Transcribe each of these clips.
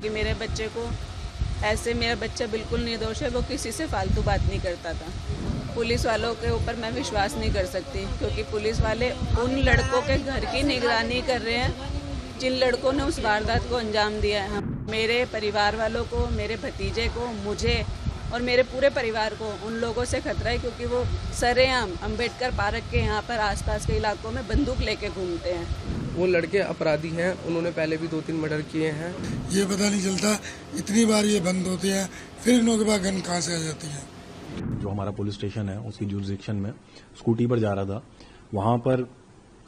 कि मेरे बच्चे को ऐसे, मेरा बच्चा बिल्कुल निर्दोष है, वो किसी से फालतू बात नहीं करता था। पुलिस वालों के ऊपर मैं विश्वास नहीं कर सकती, क्योंकि पुलिस वाले उन लड़कों के घर की निगरानी कर रहे हैं जिन लड़कों ने उस वारदात को अंजाम दिया है। मेरे परिवार वालों को, मेरे भतीजे को, मुझे और मेरे पूरे परिवार को उन लोगों से खतरा है, क्योंकि वो सरेआम अंबेडकर पार्क के यहाँ पर आसपास के इलाकों में बंदूक लेके घूमते हैं। वो लड़के अपराधी हैं, उन्होंने पहले भी 2-3 मर्डर किए हैं। ये पता नहीं चलता इतनी बार ये बंद होते हैं, फिर इनों के पास गन कहाँ से आ जाती है। जो हमारा पुलिस स्टेशन है उसकी जुरिसडिक्शन में स्कूटी पर जा रहा था, वहां पर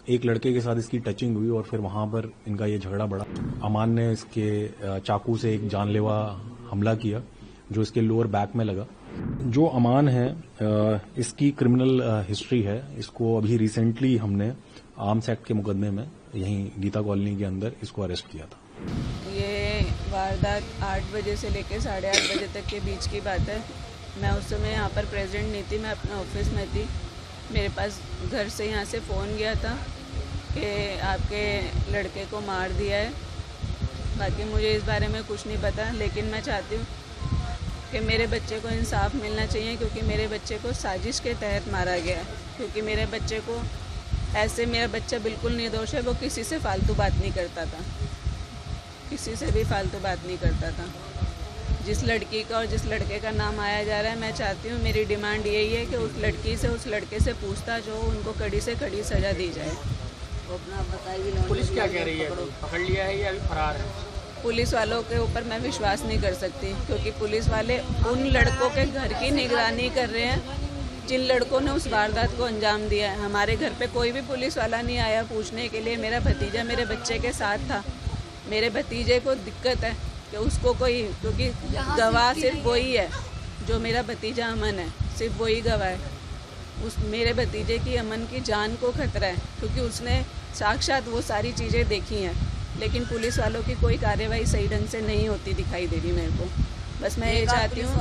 एक लड़के के साथ इसकी टचिंग हुई और फिर वहां पर इनका ये झगड़ा बढ़ा। अमान ने इसके चाकू से एक जानलेवा हमला किया जो इसके लोअर बैक में लगा। जो अमान है इसकी क्रिमिनल हिस्ट्री है। इसको अभी रिसेंटली हमने आर्म्स एक्ट के मुकदमे में यहीं गीता कॉलोनी के अंदर इसको अरेस्ट किया था। ये वारदात 8 बजे से लेकर 8:30 बजे तक के बीच की बात है। मैं उस समय यहाँ पर प्रेजेंट नहीं थी, मैं अपने ऑफिस में थी। मेरे पास घर से यहाँ से फ़ोन गया था कि आपके लड़के को मार दिया है। बाकी मुझे इस बारे में कुछ नहीं पता, लेकिन मैं चाहती हूँ कि मेरे बच्चे को इंसाफ मिलना चाहिए, क्योंकि मेरे बच्चे को साजिश के तहत मारा गया है। क्योंकि मेरे बच्चे को ऐसे, मेरा बच्चा बिल्कुल निर्दोष है, वो किसी से फालतू बात नहीं करता था, किसी से भी फालतू बात नहीं करता था। जिस लड़की का और जिस लड़के का नाम आया जा रहा है, मैं चाहती हूँ, मेरी डिमांड यही है कि उस लड़की से, उस लड़के से पूछताछ हो, उनको कड़ी से कड़ी सज़ा दी जाए। पुलिस क्या कह रही है, पकड़ लिया है या अभी फरार है? पुलिस वालों के ऊपर मैं विश्वास नहीं कर सकती, क्योंकि पुलिस वाले उन लड़कों के घर की निगरानी कर रहे हैं जिन लड़कों ने उस वारदात को अंजाम दिया है। हमारे घर पे कोई भी पुलिस वाला नहीं आया पूछने के लिए। मेरा भतीजा मेरे बच्चे के साथ था। मेरे भतीजे को दिक्कत है कि उसको कोई, क्योंकि गवाह सिर्फ वही है, जो मेरा भतीजा अमन है, सिर्फ वही गवाह है। उस मेरे भतीजे की, अमन की जान को खतरा है, क्योंकि उसने साक्षात वो सारी चीज़ें देखी हैं। लेकिन पुलिस वालों की कोई कार्यवाही सही ढंग से नहीं होती दिखाई दे रही मेरे को। बस मैं ये चाहती हूँ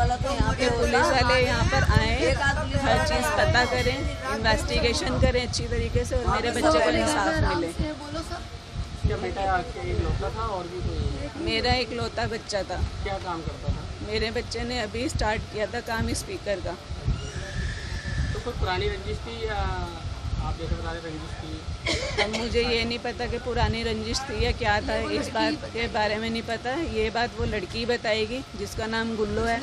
कि पुलिस वाले यहाँ पर आएँ, हर चीज़ पता करें, इन्वेस्टिगेशन करें अच्छी तरीके से, और मेरे बच्चे को इंसाफ मिले। क्या बेटा आपके इकलौता था और भी कोई? मेरा इकलौता बच्चा था। क्या काम करता था? मेरे बच्चे ने अभी स्टार्ट किया था काम स्पीकर का। तो कोई पुरानी रंजिश थी या आप जैसे बता रहे रंजिश थी? अब मुझे ये नहीं पता कि पुरानी रंजिश थी या क्या था, इस बात के बारे में नहीं पता। ये बात वो लड़की बताएगी जिसका नाम गुल्लो है।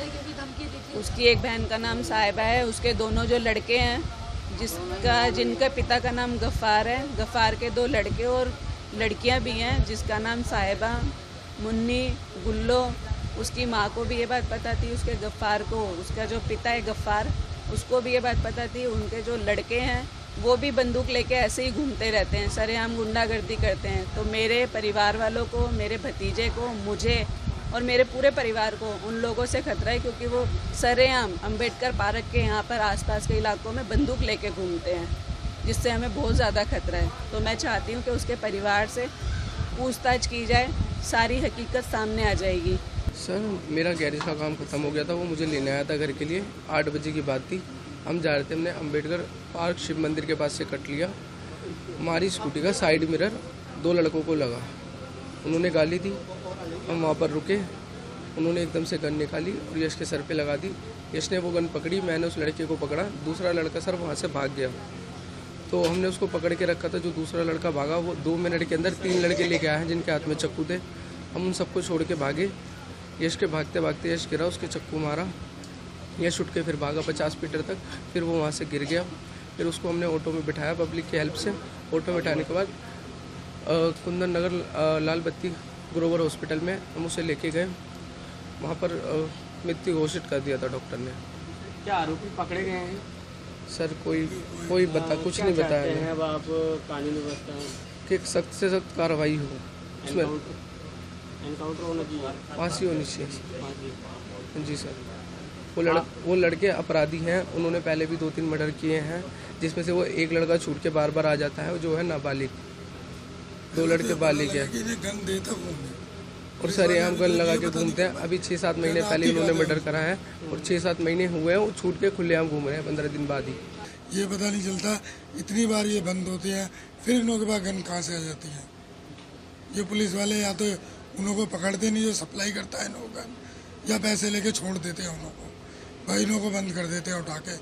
उसकी एक बहन का नाम साहिबा है। उसके दोनों जो लड़के हैं, जिनका पिता का नाम गफ़ार है, गफ़ार के 2 लड़के और लड़कियां भी हैं, जिसका नाम साहिबा, मुन्नी, गुल्लो। उसकी माँ को भी ये बात पता थी, उसके गफ़ार को, उसका जो पिता है गफ़ार, उसको भी ये बात पता थी। उनके जो लड़के हैं वो भी बंदूक लेके ऐसे ही घूमते रहते हैं, सरेआम गुंडागर्दी करते हैं। तो मेरे परिवार वालों को, मेरे भतीजे को, मुझे और मेरे पूरे परिवार को उन लोगों से खतरा है, क्योंकि वो सरेआम अंबेडकर पार्क के यहाँ पर आसपास के इलाकों में बंदूक लेके घूमते हैं, जिससे हमें बहुत ज़्यादा खतरा है। तो मैं चाहती हूँ कि उसके परिवार से पूछताछ की जाए, सारी हकीकत सामने आ जाएगी। सर, मेरा गैरेज का काम खत्म हो गया था, वो मुझे लेने आया था घर के लिए। 8 बजे की बात थी, हम जा रहे थे, हमने अंबेडकर पार्क शिव मंदिर के पास से कट लिया। हमारी स्कूटी का साइड मिरर 2 लड़कों को लगा, उन्होंने गाली दी। हम वहाँ पर रुके, उन्होंने एकदम से गन निकाली और यश के सर पे लगा दी। यश ने वो गन पकड़ी, मैंने उस लड़के को पकड़ा। दूसरा लड़का सर वहाँ से भाग गया, तो हमने उसको पकड़ के रखा था। जो दूसरा लड़का भागा, वो 2 मिनट के अंदर 3 लड़के लेके आए हैं जिनके हाथ में चाकू थे। हम उन सबको छोड़ के भागे। यश के भागते भागते यश गिरा, उसके चाकू मारा। यश उठ के फिर भागा 50 मीटर तक, फिर वो वहाँ से गिर गया। फिर उसको हमने ऑटो में बिठाया पब्लिक की हेल्प से। ऑटो में बिठाने के बाद कुंदन नगर लाल बत्ती ग्रोवर हॉस्पिटल में हम उसे लेके गए। वहाँ पर मृत्यु घोषित कर दिया था डॉक्टर ने। क्या आरोपी पकड़े गए हैं? सर कुछ नहीं बताया है। अब आप कानून व्यवस्था कि सख्त से सख्त कार्रवाई हो, उसमें एनकाउंटर होना चाहिए, फांसी होनी चाहिए। फांसी। जी सर, वो लड़के अपराधी हैं, उन्होंने पहले भी 2-3 मर्डर किए हैं, जिसमें से वो एक लड़का छूट के बार बार आ जाता है, जो है नाबालिग। 2 लड़के बालिग हैं और सरेआम गन लगा के घूमते हैं। अभी 6-7 महीने पहले उन्होंने मर्डर करा है और 6-7 महीने हुए हैं वो छूट के खुलेआम घूम रहे हैं 15 दिन बाद ही। ये पता नहीं चलता इतनी बार ये बंद होते हैं, फिर इनों के पास गन कहाँ से आ जाती है। ये पुलिस वाले या तो उन लोगों को पकड़ते नहीं जो सप्लाई करता है इन लोगों का, या पैसे लेके छोड़ देते हैं उन लोगों को, भाई इन लोगों को बंद कर देते हैं उठा के,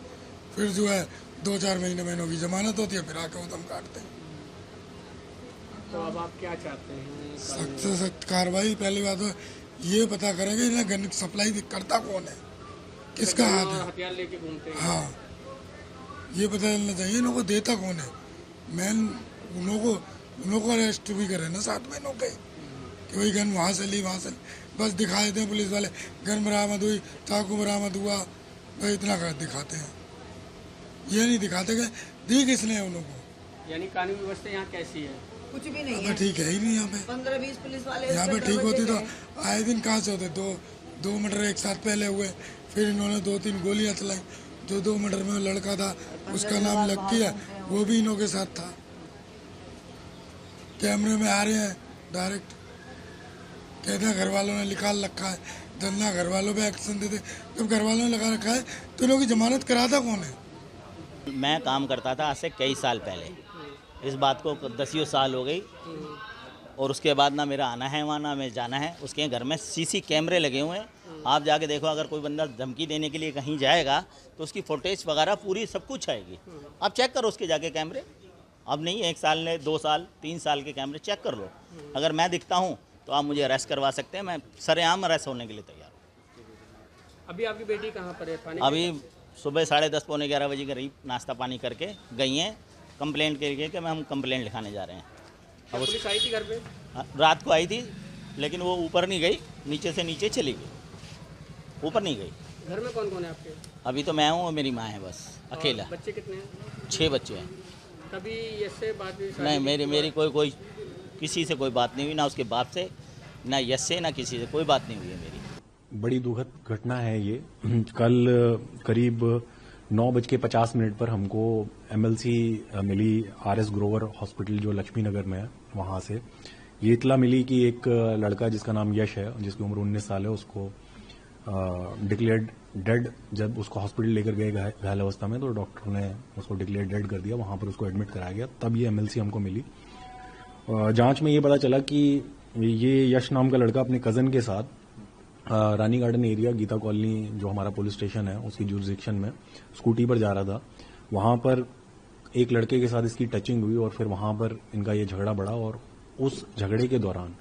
फिर जो है 2-4 महीनों की जमानत होती है, फिर आके उदम काटते हैं। तो अब आप क्या चाहते हैं? सख्त से सख्त कार्रवाई। पहली बात तो ये पता करेंगे इन्हें गन सप्लाई करता कौन है, किसका हाथ है, हथियार लेके घूमते हैं। हाँ ये पता चलना चाहिए इन लोगों को देता कौन है। मैन उन लोगों को अरेस्ट भी करे ना साथ में इन लोग के, कि वही गन वहाँ से ली, बस दिखा देते हैं पुलिस वाले, गन बरामद हुई, चाकू बरामद हुआ, भाई इतना कर दिखाते हैं। ये नहीं दिखाते कि दी किसने है उन लोगों को। यानी कानून व्यवस्था यहाँ कैसी है? कुछ भी नहीं है, ठीक है ही नहीं यहाँ पे। 15-20 पुलिस वाले यहाँ पे ठीक होती तो आए दिन कहाँ से होते, दो मर्डर एक साथ पहले हुए, फिर इन्होंने 2-3 गोलियां चलाई। जो 2 मर्डर में लड़का था उसका नाम लक्की है, वो भी इन्हों के साथ था। कैमरे में आ रहे हैं डायरेक्ट, कहते हैं घर वालों ने निकाल रखा है, धरना घर वालों पे एक्शन देते। जब घर वालों ने लगा रखा है तो इन्हों की जमानत कराता कौन है? मैं काम करता था आज से कई साल पहले, इस बात को 10 साल हो गई, और उसके बाद ना मेरा आना है वहाँ ना मैं जाना है। उसके घर में सीसी कैमरे लगे हुए हैं, आप जाके देखो। अगर कोई बंदा धमकी देने के लिए कहीं जाएगा तो उसकी फुटेज वगैरह पूरी सब कुछ आएगी। आप चेक करो उसके जाके कैमरे, अब नहीं 1 साल ने 2 साल 3 साल के कैमरे चेक कर लो। अगर मैं दिखता हूँ तो आप मुझे अरेस्ट करवा सकते हैं, मैं सरेआम अरेस्ट होने के लिए तैयार हूँ। अभी आपकी बेटी कहाँ पर है? थाने अभी सुबह 10:30 पौने 11 बजे करीब नाश्ता पानी करके गई हैं कंप्लेंट के लिए कि हम कंप्लेंट लिखाने जा रहे हैं। अब पुलिस आई थी घर पे? रात को आई थी, लेकिन वो ऊपर नहीं गई, नीचे से नीचे चली गई, ऊपर नहीं गई। घर में कौन कौन है आपके? अभी तो मैं हूँ और मेरी माँ है, बस अकेला। बच्चे कितने हैं? 6 बच्चे हैं। कभी ऐसे बात भी? नहीं, मेरी कोई किसी से कोई बात नहीं हुई, ना उसके बाप से, ना यश से, ना किसी से कोई बात नहीं हुई है मेरी। बड़ी दुखद घटना है ये। कल करीब 9:50 पर हमको एमएलसी मिली RS ग्रोवर हॉस्पिटल जो लक्ष्मी नगर में है, वहां से ये इतला मिली कि एक लड़का जिसका नाम यश है, जिसकी उम्र 19 साल है, उसको डिक्लेयर्ड डेड। जब उसको हॉस्पिटल लेकर गए घायल अवस्था में, तो डॉक्टर ने उसको डिक्लेयर डेड कर दिया। वहां पर उसको एडमिट कराया गया, तब ये एमएलसी हमको मिली। जांच में ये पता चला कि ये यश नाम का लड़का अपने कजन के साथ रानी गार्डन एरिया गीता कॉलोनी जो हमारा पुलिस स्टेशन है उसकी जुरिसडिक्शन में स्कूटी पर जा रहा था। वहां पर एक लड़के के साथ इसकी टचिंग हुई और फिर वहां पर इनका ये झगड़ा बढ़ा, और उस झगड़े के दौरान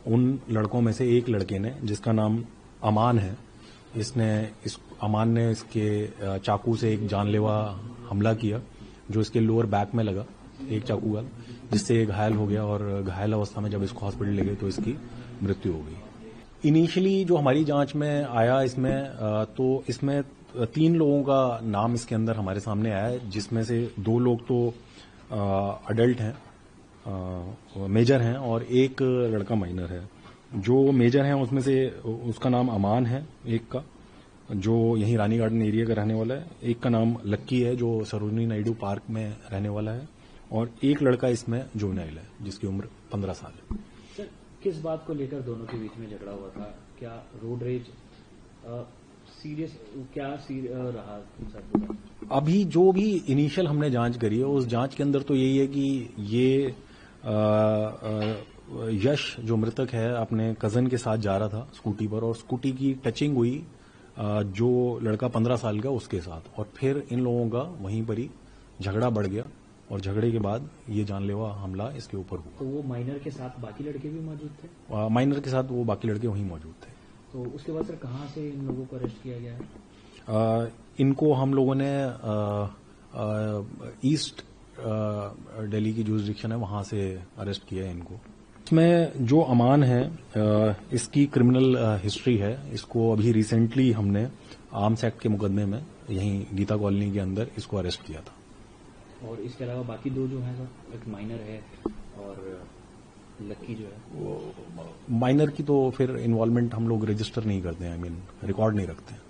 उन लड़कों में से एक लड़के ने, जिसका नाम अमान है, अमान ने इसके चाकू से एक जानलेवा हमला किया जो इसके लोअर बैक में लगा, एक चाकू का, जिससे ये घायल हो गया। और घायल अवस्था में जब इसको हॉस्पिटल ले गए तो इसकी मृत्यु हो गई। इनिशियली जो हमारी जांच में आया तो इसमें 3 लोगों का नाम इसके अंदर हमारे सामने आया है, जिसमें से 2 लोग तो अडल्ट हैं, मेजर हैं, और एक लड़का माइनर है। जो मेजर हैं उसमें से उसका नाम अमान है, एक का जो यहीं रानी गार्डन एरिया का रहने वाला है, एक का नाम लक्की है जो सरोजनी नायडू पार्क में रहने वाला है, और एक लड़का इसमें जुवेनाइल है जिसकी उम्र 15 साल है। सर, किस बात को लेकर दोनों के बीच में झगड़ा हुआ था? क्या रोड रेज सीरियस रहा सर? अभी जो भी इनिशियल हमने जांच करी है, उस जांच के अंदर तो यही है कि ये यश जो मृतक है अपने कजन के साथ जा रहा था स्कूटी पर, और स्कूटी की टचिंग हुई जो लड़का 15 साल का उसके साथ, और फिर इन लोगों का वहीं पर ही झगड़ा बढ़ गया, और झगड़े के बाद ये जानलेवा हमला इसके ऊपर हुआ। तो वो माइनर के साथ बाकी लड़के भी मौजूद थे? माइनर के साथ वो बाकी लड़के वहीं मौजूद थे। तो उसके बाद सर कहाँ से इन लोगों को अरेस्ट किया गया है? इनको हम लोगों ने ईस्ट दिल्ली की जुरिसडिक्शन है वहां से अरेस्ट किया है इनको। इसमें जो अमान है इसकी क्रिमिनल हिस्ट्री है। इसको अभी रिसेंटली हमने आर्म्स एक्ट के मुकदमे में यहीं गीता कॉलोनी के अंदर इसको अरेस्ट किया था। और इसके अलावा बाकी 2 जो हैं सर, एक माइनर है और लक्की जो है, माइनर की तो फिर इन्वॉल्वमेंट हम लोग रजिस्टर नहीं करते हैं, रिकॉर्ड नहीं रखते हैं।